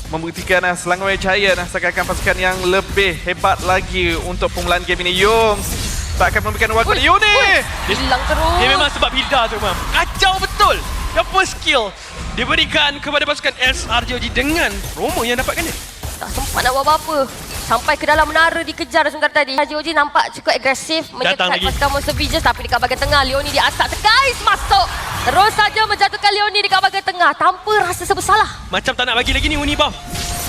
membuktikan Selangor Giant seakan pasukan yang lebih hebat lagi untuk permulaan game ini. Yums tak akan memberikan ruang kepada Yuni. Hilang terus. Dia memang sebab Hilda tu memang kacau betul. Yang first skill diberikan kepada pasukan SRGOG dengan promo yang dapatkan dia. Tak sempat nak buat apa-apa. Sampai ke dalam menara dikejar sebentar tadi. SRGOG nampak cukup agresif menyekat pasukan Monster Visions, tapi dekat bahagian tengah Leonie diasak Guys masuk. Terus saja menjatuhkan Leonie dekat bahagian tengah tanpa rasa bersalah. Macam tak nak bagi lagi ni Uni buff.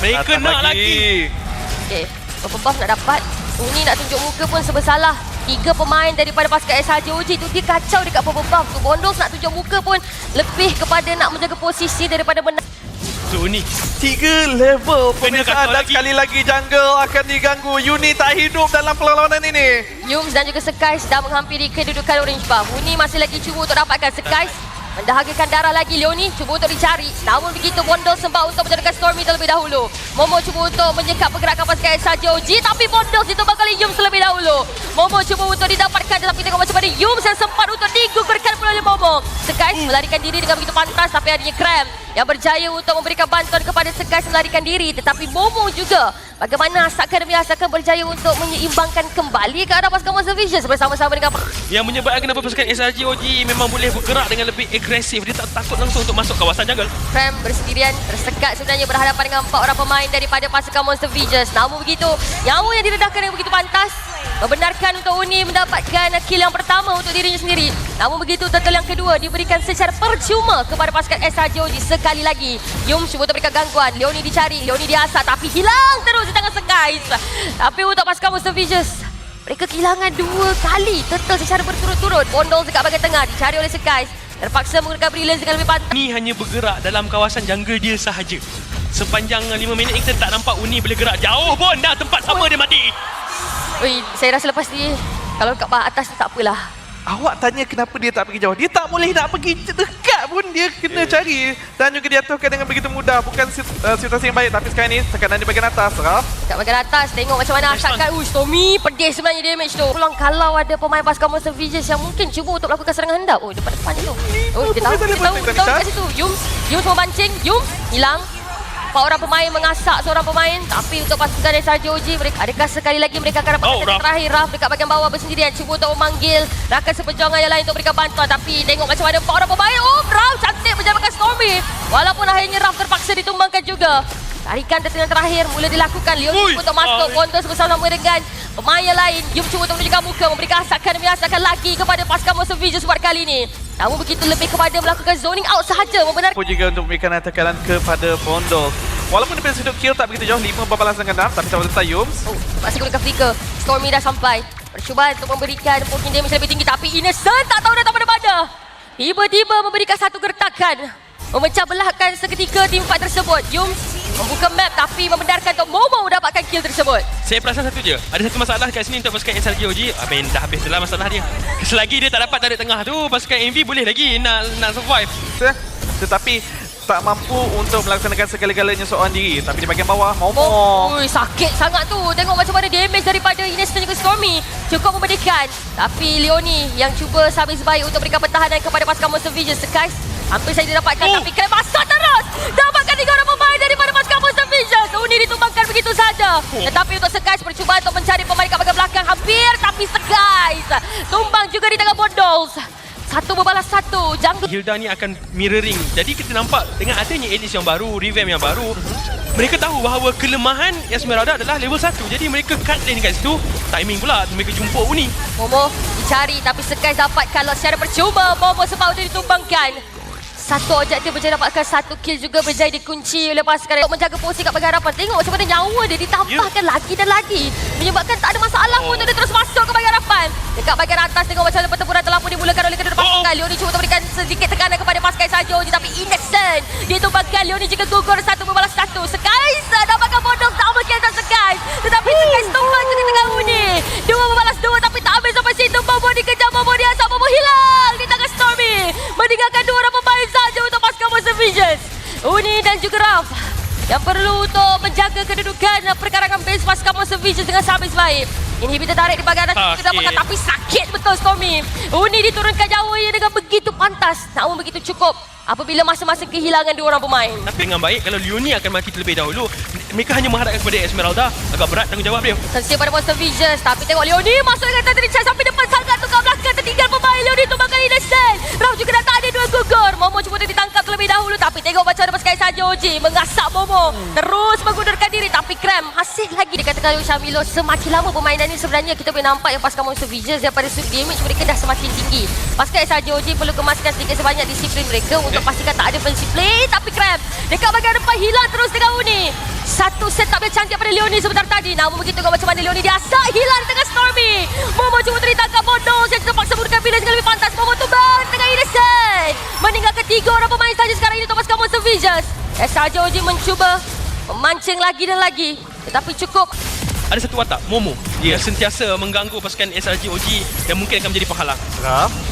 Mereka nak lagi. Okey, berapa buff nak dapat? Uni nak tunjuk muka pun sebersalah. 3 pemain daripada pasukan SRGOG tu dia kacau dekat purple buff tu. Bondos nak tunjuk muka pun lebih kepada nak menjaga posisi daripada menang. So Uni 3 level pemeriksaan dan lagi. sekali lagi jungle akan diganggu. Yuni tak hidup dalam perlawanan ini. Yums dan juga Sekais dah menghampiri kedudukan orange buff. Uni masih lagi cuba untuk dapatkan Sekais. Mendahagakan darah lagi Leonie cuba untuk dicari. Namun begitu Bondol sempat untuk menjadikan Stormy terlebih dahulu. Momo cuba untuk menyekat pergerakan pasukan SRGOG, tapi Bondol ditumbang oleh Yums terlebih dahulu. Momo cuba untuk didapatkan, tetapi tengok macam mana Yums yang sempat untuk digugurkan oleh Momo. Sekais melarikan diri dengan begitu pantas, tapi adanya Cram yang berjaya untuk memberikan bantuan kepada Sekais melarikan diri. Tetapi Momo juga bagaimana Asakademias akan berjaya untuk menyeimbangkan kembali ke arah pasukan Monster Visions bersama-sama dengan yang menyebabkan kenapa pasukan SRGOG memang boleh bergerak dengan lebih agresif. Dia tak takut langsung untuk masuk kawasan jungle. Cram bersendirian tersekat sebenarnya berhadapan dengan 4 orang pemain daripada pasukan Monster Visions. Namun begitu, nyawa yang diredahkan dengan begitu pantas membenarkan untuk Uni mendapatkan kill yang pertama untuk dirinya sendiri. Namun begitu, turtle yang kedua diberikan secara percuma kepada pasukan SRGOG sekali lagi. Yum cuba untuk berikan gangguan. Leonie dicari, Leonie diasah, tapi hilang terus di tangan Sekais. Tapi untuk pasukan Monster Visions, mereka kehilangan 2 kali turtle secara berturut-turut. Bondol dekat bahagian tengah dicari oleh Sekais. Terpaksa menggunakan brilliance dengan lebih pantas. Uni hanya bergerak dalam kawasan jungle dia sahaja. Sepanjang 5 minit kita tak nampak Uni boleh gerak jauh pun. Dah tempat sama dia mati. Ui, saya rasa lepas ni kalau dekat atas tu tak apalah. Awak tanya kenapa dia tak pergi jauh. Dia tak boleh nak pergi dekat pun, dia kena cari. Dan juga diaturkan dengan begitu mudah. Bukan situasi yang baik, tapi sekarang ni tekanan di bahagian atas. Raf. Kat bahagian atas, tengok macam mana asakan. Stormy pedih sebenarnya damage tu. Pulang kalau ada pemain pasukan Monster Visions yang mungkin cuba untuk melakukan serangan hendak. Oh, depan tu. Oh, dia tahu kat situ. Yums membancing. Yums hilang. 4 orang pemain mengasak seorang pemain, tapi untuk pasukan SRGOG mereka adakah sekali lagi mereka akan dapat terakhir. Raf dekat bahagian bawah bersendirian cuba untuk memanggil rakan seperjuangan yang lain untuk berikan bantuan, tapi tengok macam mana 4 orang pemain. Oh, Raf cantik menjalankan Stormy, walaupun akhirnya Raf terpaksa ditumbangkan juga. Tarikan yang terakhir mula dilakukan. Leonie untuk masuk. Bondos bersama-sama dengan pemain yang lain. Yum cuba untuk menunjukkan muka, memberikan asakan demi asakan lagi kepada pasukan Monster Visions buat kali ini. Namun begitu lebih kepada melakukan zoning out sahaja, membenarkan juga untuk memberikan tekanan kepada Bondol. Walaupun daripada sudut kill tak begitu jauh, 5 berbalas dengan 6, tapi sama tetap Yums. Masih gunakan flicker. Stormy dah sampai. Percubaan untuk memberikan poking damage lebih tinggi, tapi Innocent tak tahu datang pada mana. Tiba-tiba memberikan satu gertakan, memecah belahkan seketika tim fight tersebut. Yums membuka map tapi membenarkan untuk Momo mendapatkan kill tersebut. Saya perasan satu je. Ada satu masalah kat sini untuk pasukan SRGOG. Dah habis lah masalah dia. Selagi dia tak dapat tarik tengah tu, pasukan MV boleh lagi nak survive. Tetapi tak mampu untuk melaksanakan segala-galanya seorang diri. Tapi di bahagian bawah, Momo. Ui, sakit sangat tu. Tengok macam mana damage daripada Innocent juga Stormy. Cukup memedihkan. Tapi Leonie yang cuba sehabis baik untuk berikan pertahanan kepada pasukan Monster Visions. Sekais hampir saja didapatkan, tapi kena masuk terus. Dapatkan 3 orang pemain daripada pasukan Monster Visions. Uni ditumbangkan begitu saja. Tetapi untuk Sekais percubaan untuk mencari pemain kat bahagian belakang hampir, tapi Sekais tumbang juga di tangan Bondols. 1 berbalas 1. Jungle Hilda ni akan mirroring. Jadi kita nampak dengan adanya Alice yang baru, revamp yang baru, mereka tahu bahawa kelemahan Esmeralda adalah level 1. Jadi mereka cut lane kat situ. Timing pula mereka jumpa Uni. Momo dicari tapi Sekais dapat kalau secara percuma. Momo sempat untuk ditumbangkan. Satu objektif berjaya dapatkan 1 kill juga berjaya dikunci oleh pasukan untuk menjaga posisi kat bahagian harapan. Tengok macam mana nyawa dia ditambahkan lagi dan lagi, menyebabkan tak ada masalah pun untuk dia terus masuk ke bahagian harapan. Dekat bahagian atas tengok macam mana pertempuran telah pun dimulakan oleh kedua pasukan. Leonie cuba untuk berikan sedikit tekanan kepada pasukan SRGOG, tapi Innocent dia tumbangkan. Leonie juga gugur 1 berbalas 1. Sekais dapatkan Bondol double kill dan Sekais, tetapi Sekais tumbang juga tengah Uni. 2 berbalas 2 tapi tak habis sampai situ. Momo dikejar, Momo diasap, Momo hilang di tangan Stormy, meninggalkan 2 orang pemain saja untuk pasukan Monster Visions. Uni dan juga Raf yang perlu untuk menjaga kedudukan perkarangan base pasukan Monster Visions dengan sehabis baik. Inhibitor tarik di bahagian atas Sakit. didapatkan, tapi sakit betul Stormy. Uni diturunkan jauh ia dengan begitu pantas, namun begitu cukup apabila masa-masa kehilangan dua orang pemain. Tapi dengan baik kalau Leonie akan mati terlebih dahulu, mereka hanya menghadapkan kepada Esmeralda. Agak berat tanggungjawab dia. Tersia pada Monster Visions, tapi tengok Leonie masuk dengan tadi Richard sampai depan sangat tu kat belakang, tertinggal pemain Leonie tu bakal innocent. Rauf juga datang ada dua gugur. Momo cuba untuk ditangkap terlebih dahulu, tapi tengok macam mana pasukan saja OG mengasak Momo. Terus mengundurkan diri, tapi Cram hasil lagi dikatakan oleh Syamilo. Semakin lama permainan ini sebenarnya kita boleh nampak yang pasukan Monster Visions daripada sudut damage mereka dah semakin tinggi. Pasukan saja OG perlu kemaskan sedikit sebanyak disiplin mereka untuk pastikan tak ada fancy play, tapi Cram dekat bahagian depan hilang terus dengan Uni. Satu setup yang cantik pada Leonie sebentar tadi, namun begitu kau macam mana Leonie diasak hilang dengan Stormy. Momo cuba untuk ditangkap bodoh yang terpaksa menggunakan pilihan yang lebih pantas. Momo tumbang dengan innocent, meninggalkan 3 orang pemain saja sekarang ini untuk pasukan Monster Visions. SRJ mencuba memancing lagi dan lagi, tetapi cukup. Ada satu watak, Momo, yang sentiasa mengganggu pasukan SRG OG dan mungkin akan menjadi penghalang.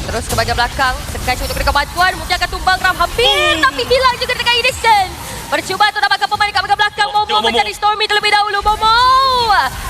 Terus ke bahagian belakang, Sekai cuba untuk berikan bantuan, mungkin akan tumbang Ram hampir, tapi hilang juga dengan innocent. Percuma untuk dapatkan pemain dekat bahagian belakang. Momo Momo mencari Stormy terlebih dahulu. Momo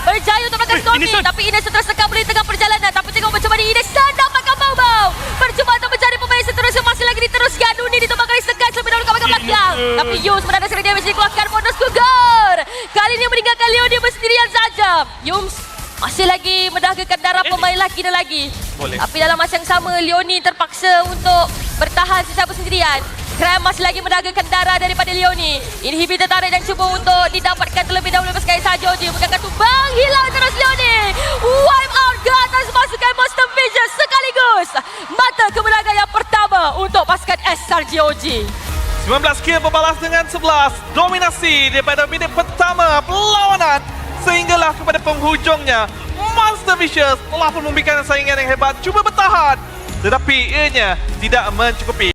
berjaya untuk dapatkan Stormy, Innocent. tapi Innocent tersekat di tengah perjalanan. Tapi tengok macam mana Innocent dapatkan Mau. Percuma untuk mencari pemain seterusnya, masih lagi diteruskan. Uni ditembakkan oleh Sekai terlebih dahulu kat bahagian belakang. Tapi Yums menanda seri damage dikeluarkan. Bonus gugur. Kali ini meninggalkan Leonie bersendirian saja. Yums masih lagi mendahagakan darah pemain lagi dan lagi. Boleh. Tapi dalam masa yang sama, Leonie terpaksa untuk bertahan secara bersendirian. Cram masih lagi mendahagakan darah daripada Leonie. Inhibitor tarik dan cuba untuk didapatkan terlebih dahulu sekali saja. Dia mengangkat tumbang, hilang terus Leonie. Wipe out ke atas pasukan Monster Visions sekaligus. Mata kemenangan yang pertama untuk pasukan SRGOG. 19 kill berbalas dengan 11. Dominasi daripada minit pertama perlawanan sehinggalah kepada penghujungnya. Monster Visions telah pun memberikan saingan yang hebat, cuba bertahan, tetapi ianya tidak mencukupi.